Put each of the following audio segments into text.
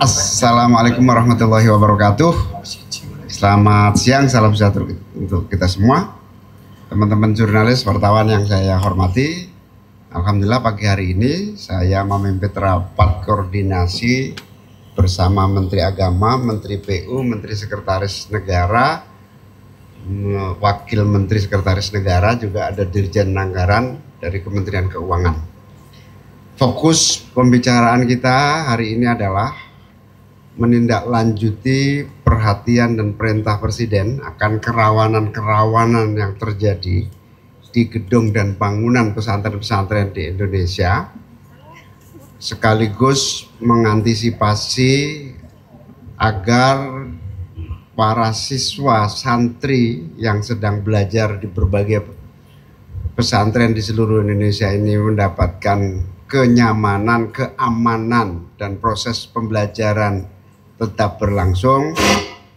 Assalamualaikum warahmatullahi wabarakatuh. Selamat siang, salam sejahtera untuk kita semua. Teman-teman jurnalis, wartawan yang saya hormati, alhamdulillah pagi hari ini saya memimpin rapat koordinasi bersama Menteri Agama, Menteri PU, Menteri Sekretaris Negara, Wakil Menteri Sekretaris Negara, juga ada Dirjen Anggaran dari Kementerian Keuangan. Fokus pembicaraan kita hari ini adalah menindaklanjuti perhatian dan perintah Presiden akan kerawanan-kerawanan yang terjadi di gedung dan bangunan pesantren-pesantren di Indonesia, sekaligus mengantisipasi agar para siswa santri yang sedang belajar di berbagai pesantren di seluruh Indonesia ini mendapatkan kenyamanan, keamanan, dan proses pembelajaran tetap berlangsung.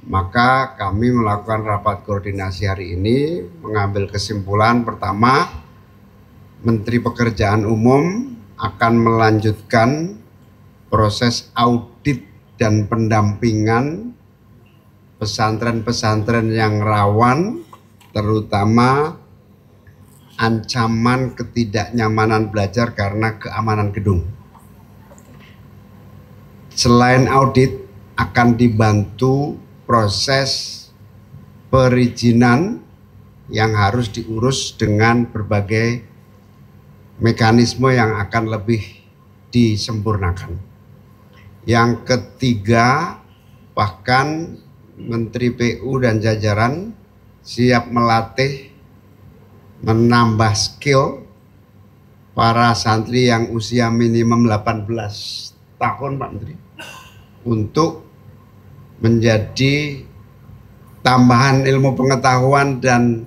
Maka kami melakukan rapat koordinasi hari ini mengambil kesimpulan pertama, Menteri Pekerjaan Umum akan melanjutkan proses audit dan pendampingan pesantren-pesantren yang rawan, terutama ancaman ketidaknyamanan belajar karena keamanan gedung. Selain audit, akan dibantu proses perizinan yang harus diurus dengan berbagai mekanisme yang akan lebih disempurnakan. Yang ketiga, bahkan Menteri PU dan jajaran siap melatih, menambah skill para santri yang usia minimum 18 tahun, Pak Menteri, untuk menjadi tambahan ilmu pengetahuan dan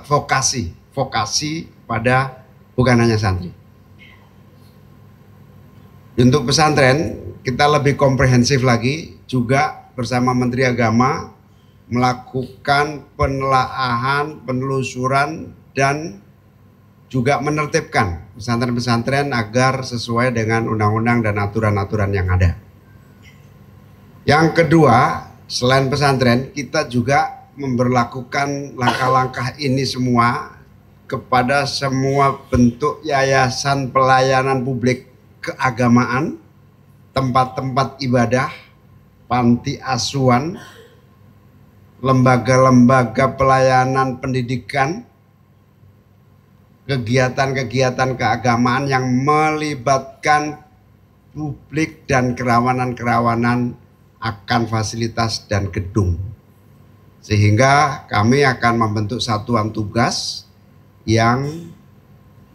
vokasi pada bukan hanya santri. Untuk pesantren kita lebih komprehensif lagi, juga bersama Menteri Agama melakukan penelaahan, penelusuran, dan juga menertibkan pesantren-pesantren agar sesuai dengan undang-undang dan aturan-aturan yang ada. Yang kedua, selain pesantren, kita juga memberlakukan langkah-langkah ini semua kepada semua bentuk yayasan pelayanan publik keagamaan, tempat-tempat ibadah, panti asuhan, lembaga-lembaga pelayanan pendidikan, kegiatan-kegiatan keagamaan yang melibatkan publik dan kerawanan-kerawanan akan fasilitas dan gedung. Sehingga kami akan membentuk satuan tugas yang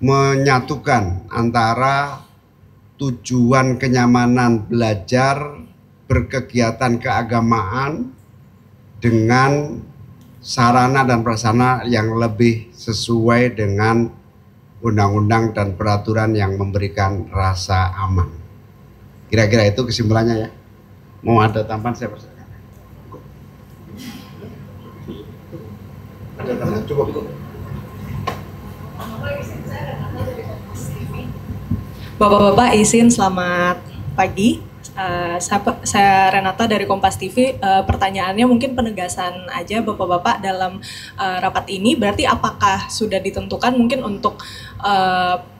menyatukan antara tujuan kenyamanan belajar berkegiatan keagamaan dengan sarana dan prasarana yang lebih sesuai dengan undang-undang dan peraturan yang memberikan rasa aman. Kira-kira itu kesimpulannya ya. Mau ada tambahan saya persilakan. Ada tambahan cukup. Bapak-bapak izin selamat pagi. Saya Renata dari Kompas TV. Pertanyaannya mungkin penegasan aja Bapak-bapak dalam rapat ini. Berarti apakah sudah ditentukan mungkin untuk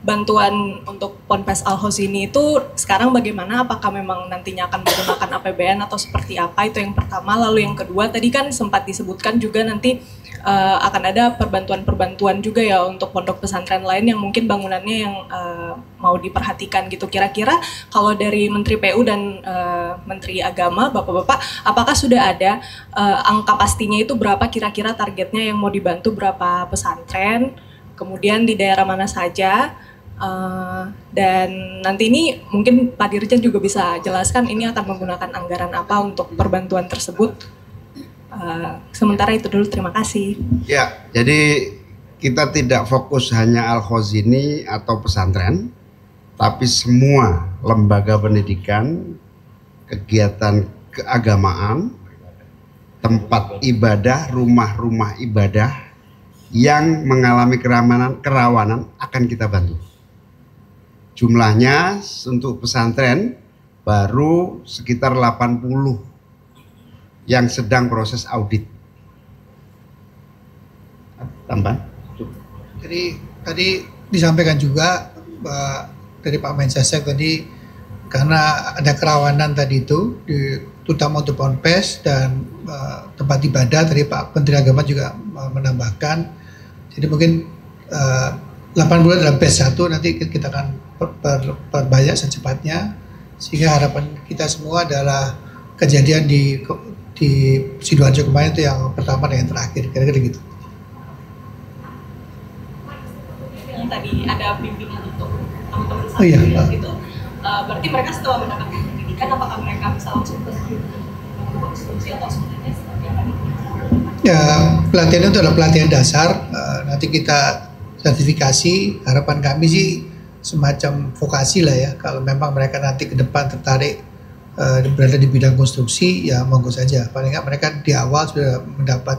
bantuan untuk Ponpes Al Hozini itu sekarang bagaimana? Apakah memang nantinya akan menggunakan APBN atau seperti apa? Itu yang pertama. Lalu yang kedua, tadi kan sempat disebutkan juga nanti akan ada perbantuan-perbantuan juga ya untuk pondok pesantren lain yang mungkin bangunannya yang mau diperhatikan gitu. Kira-kira kalau dari Menteri PU dan Menteri Agama, Bapak-bapak, apakah sudah ada angka pastinya itu berapa kira-kira targetnya yang mau dibantu berapa pesantren, kemudian di daerah mana saja, dan nanti ini mungkin Pak Dirjen juga bisa jelaskan ini akan menggunakan anggaran apa untuk perbantuan tersebut. Sementara itu dulu, terima kasih. Ya, jadi kita tidak fokus hanya Al Hozini atau pesantren, tapi semua lembaga pendidikan, kegiatan keagamaan, tempat ibadah, rumah-rumah ibadah yang mengalami kerawanan akan kita bantu. Jumlahnya untuk pesantren baru sekitar 80 yang sedang proses audit. Tambah. Jadi tadi disampaikan juga dari Pak Mensesnek tadi, karena ada kerawanan tadi itu, terutama untuk ponpes dan tempat ibadah, tadi Pak Menteri Agama juga menambahkan. Jadi mungkin 80 dalam batch 1 nanti kita akan perbanyak secepatnya, sehingga harapan kita semua adalah kejadian di Sidoarjo kemarin itu yang pertama dan yang terakhir, kira-kira gitu. Yang tadi ada bimbingan untuk teman-teman itu, berarti mereka setelah mendapatkan pendidikan, apakah mereka bisa langsung ke konstruksi atau sebenarnya seperti apa? Ya, pelatihan itu adalah pelatihan dasar. Nanti kita sertifikasi. Harapan kami sih semacam vokasi lah ya. Kalau memang mereka nanti ke depan tertarik berada di bidang konstruksi, ya monggo saja. Paling nggak mereka di awal sudah mendapat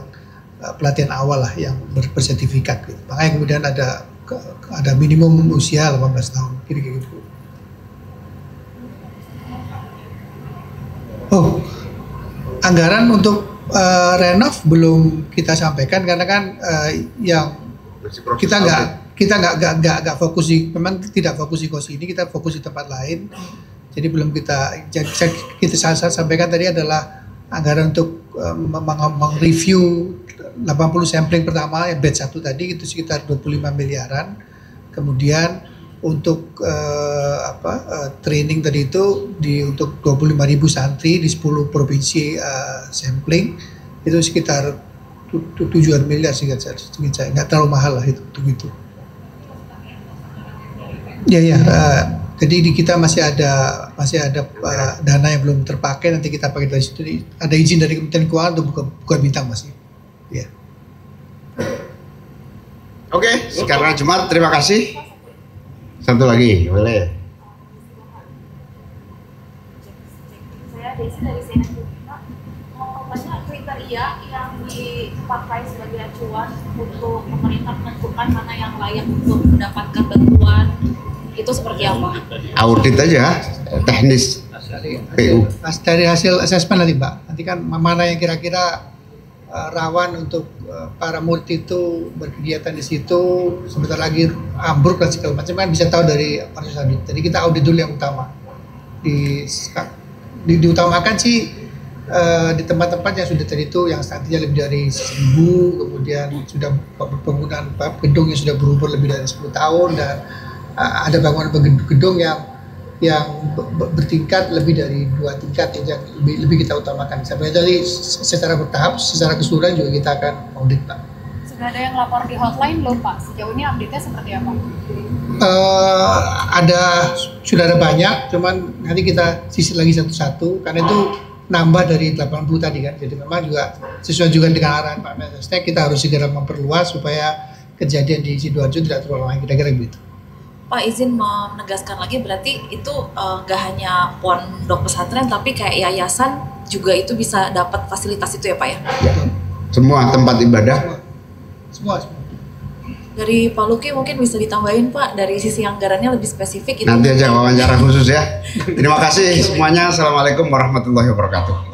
pelatihan awal lah yang bersertifikat. Gitu. Makanya kemudian ada minimum usia 18 tahun, kira-kira gitu. Oh, anggaran untuk renov belum kita sampaikan karena kan yang kita nggak fokus di, memang tidak fokus di kos ini, kita fokus di tempat lain. Jadi belum kita sampaikan tadi adalah anggaran untuk mereview 80 sampling pertama yang batch 1 tadi itu sekitar 25 miliaran. Kemudian untuk training tadi itu untuk 25.000 santri di 10 provinsi sampling itu sekitar 7 miliar sih, nggak terlalu mahal lah itu gitu. Ya. Jadi di kita masih ada dana yang belum terpakai, nanti kita pakai dari situ. Ada izin dari Kementerian Keuangan untuk buka bintang masih. Ya. Oke, karena Jumat, terima kasih. Satu lagi, boleh. Saya Desi dari CNN. Banyak kriteria yang dipakai sebagai acuan untuk pemerintah menentukan mana yang layak untuk mendapatkan bantuan. Itu seperti apa? Audit aja, teknis PU. Dari hasil asesmen nanti Mbak, nanti kan mana yang kira-kira rawan untuk para murid itu berkegiatan di situ, sebentar lagi ambruk dan segala macam, kan bisa tahu dari proses audit. Jadi kita audit dulu yang utama. Diutamakan sih di tempat-tempat yang sudah tadi itu yang santinya lebih dari 1.000, kemudian sudah penggunaan gedung yang sudah berumur lebih dari 10 tahun, dan ada bangunan gedung yang bertingkat lebih dari 2 tingkat yang lebih kita utamakan. Sampai tadi secara bertahap, secara keseluruhan juga kita akan audit Pak. Sudah ada yang lapor di hotline belum Pak? Sejauh ini update-nya seperti apa? Sudah ada banyak, cuman nanti kita sisir lagi satu-satu karena itu nambah dari 80 tadi kan. Jadi memang juga sesuai juga dengan arahan Pak Mensesnek, kita harus segera memperluas supaya kejadian di Sidoarjo tidak terulang lagi, kira-kira begitu. Pak, izin menegaskan lagi, berarti itu nggak hanya pondok pesantren tapi kayak yayasan juga itu bisa dapat fasilitas itu ya Pak ya? Ya. Semua tempat ibadah. Semua. Dari Pak Luki mungkin bisa ditambahin Pak, dari sisi anggarannya lebih spesifik. Nanti aja wawancara khusus ya. Terima kasih semuanya. Assalamualaikum warahmatullahi wabarakatuh.